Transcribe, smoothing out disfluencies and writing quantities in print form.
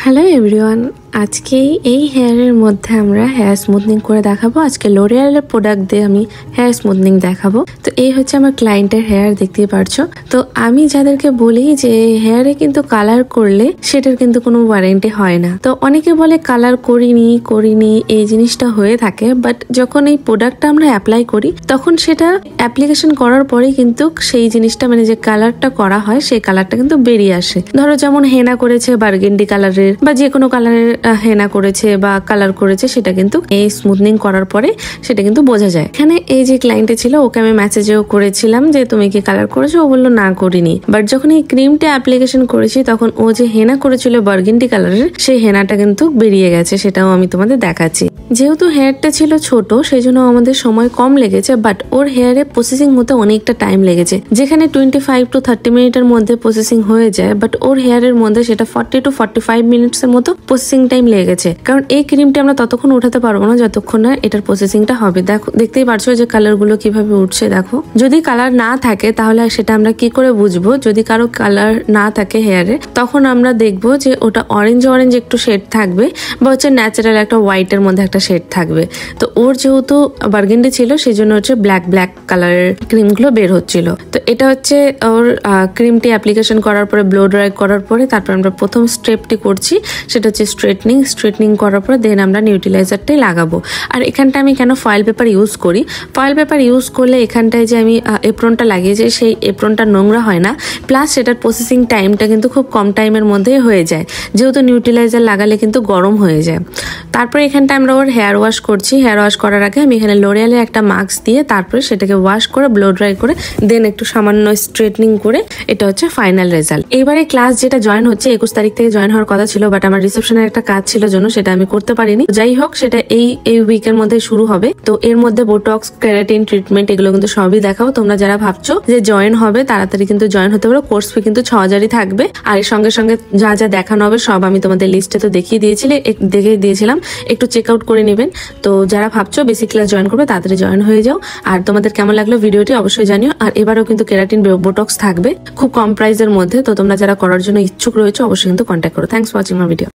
Hello everyone, আজকে এই হেয়ারের মধ্যে আমরা হেয়ার স্মুথনিং করে দেখাবো। আজকে লোরিয়ালের প্রোডাক্ট দিয়ে আমি হেয়ার স্মুথনিং দেখাবো। তো এই হচ্ছে আমার ক্লায়েন্টের হেয়ার, দেখতেই পারছো। তো আমি যাদেরকে বলি যে হেয়ারে কিন্তু কালার করলে সেটার কিন্তু কোনো ওয়ারেন্টি হয় না। তো অনেকে বলে কালার করিনি এই জিনিসটা হয়ে থাকে, বাট যখন এই প্রোডাক্টটা আমরা অ্যাপ্লাই করি তখন সেটা অ্যাপ্লিকেশন করার পরে কিন্তু সেই জিনিসটা মানে যে কালারটা করা হয় সেই কালারটা কিন্তু বেরিয়ে আসে। ধরো যেমন হেনা করেছে বার্গেন্ডি কালারের বা যে কোনো কালারের হেনা করেছে বা কালার করেছে, সেটা কিন্তু এই স্মুথনিং করার পরে সেটা কিন্তু বোঝা যায়। এখানে এই যে ক্লায়েন্টে ছিল ওকে আমি মেসেজেও করেছিলাম যে তুমি কি কালার করেছো, ও বললো না করিনি। বাট যখন এই ক্রিমটা অ্যাপ্লিকেশন করেছি তখন ও যে হেনা করেছিল বার্গেন্ডি কালারের সেই হেনাটা কিন্তু বেরিয়ে গেছে, সেটাও আমি তোমাদের দেখাচ্ছি। যেহেতু হেয়ারটা ছিল ছোট সেই জন্য আমাদের সময় কম লেগেছে, বাট ওর হেয়ারে প্রসেসিং হতে অনেকটা টাইম লেগেছে। যেখানে 25 to 30 মিনিটের মধ্যে প্রসেসিং হয়ে যায়, বাট ওর হেয়ারের মধ্যে সেটা 40 to 45 মিনিটস এর মতো প্রসেসিং টাইম লেগেছে। কারণ এই ক্রিমটা আমরা ততক্ষণ উঠাতে পারবো না যতক্ষণ না এটার প্রসেসিংটা হবে। দেখো, দেখতেই পারছো যে কালার গুলো কিভাবে উঠছে। দেখো, যদি কালার না থাকে তাহলে সেটা আমরা কি করে বুঝবো? যদি কারো কালার না থাকে হেয়ারে, তখন আমরা দেখবো যে ওটা অরেঞ্জ একটু শেড থাকবে বা হচ্ছে ন্যাচারাল একটা হোয়াইটের মধ্যে একটা শেড থাকবে। তো ওর যেহেতু বার্গেন্ডি ছিল সেই জন্য হচ্ছে ব্ল্যাক কালারের ক্রিম গুলো বের হচ্ছিল। তো এটা হচ্ছে ওর ক্রিমটি অ্যাপ্লিকেশন করার পরে ব্লো ড্রাই করার পরে তারপর আমরা প্রথম স্টেপটি করছি, সেটা হচ্ছে স্ট্রেটনিং করার পরে দেন আমরা নিউট্রিলাইজারটাই লাগাবো। আর এখানটা আমি কেন ফয়েল পেপার ইউজ করি? ফয়েল পেপার ইউজ করলে এখানটায় যে আমি এপ্রনটা লাগিয়েছি সেই এপ্রনটা নোংরা হয় না, প্লাস সেটার প্রসেসিং টাইমটা কিন্তু খুব কম টাইমের মধ্যেই হয়ে যায়, যেহেতু নিউট্রিলাইজার লাগালে কিন্তু গরম হয়ে যায়। তারপরে এখানটা আমরা ওর হেয়ার ওয়াশ করছি। হেয়ার ওয়াশ করার আগে আমি এখানে লোরিয়ালের একটা মাস্ক দিয়ে তারপরে সেটাকে ওয়াশ করে ব্লো ড্রাই করে দেন একটু সামান্য স্ট্রেটনিং করে এটা হচ্ছে ফাইনাল রেজাল্ট। এবারে ক্লাস যেটা জয়েন হচ্ছে 21 তারিখ থেকে জয়েন হওয়ার কথা ছিল, বাট আমার রিসেপশনের একটা কাজ ছিল জন্য সেটা আমি করতে পারিনি। যাই হোক, সেটা এই উইকের মধ্যে শুরু হবে। তো এর মধ্যে বোটক্স, কেরাটিন ট্রিটমেন্ট এগুলো কিন্তু সবই দেখাবো। তোমরা যারা ভাবছো যে জয়েন হবে তাড়াতাড়ি কিন্তু জয়েন হতে পারো। কোর্স ফি কিন্তু 6000-ই থাকবে। আর এর সঙ্গে সঙ্গে যা যা দেখানো হবে সব আমি তোমাদের লিস্টে তো দেখিয়ে দিয়েছিলাম, একটু চেক আউট করে নেবেন। তো যারা ভাবছো বেসিক ক্লাস জয়েন করবে তাড়াতাড়ি জয়েন হয়ে যাও। আর তোমাদের কেমন লাগলো ভিডিওটি অবশ্যই জানিও। আর এবারেও কিন্তু কেরাটিন বোটক্স থাকবে খুব কম প্রাইসের মধ্যে। তো তোমরা যারা করার জন্য ইচ্ছুক রয়েছে অবশ্যই কিন্তু কন্ট্যাক্ট করো। Thanks for watching my video.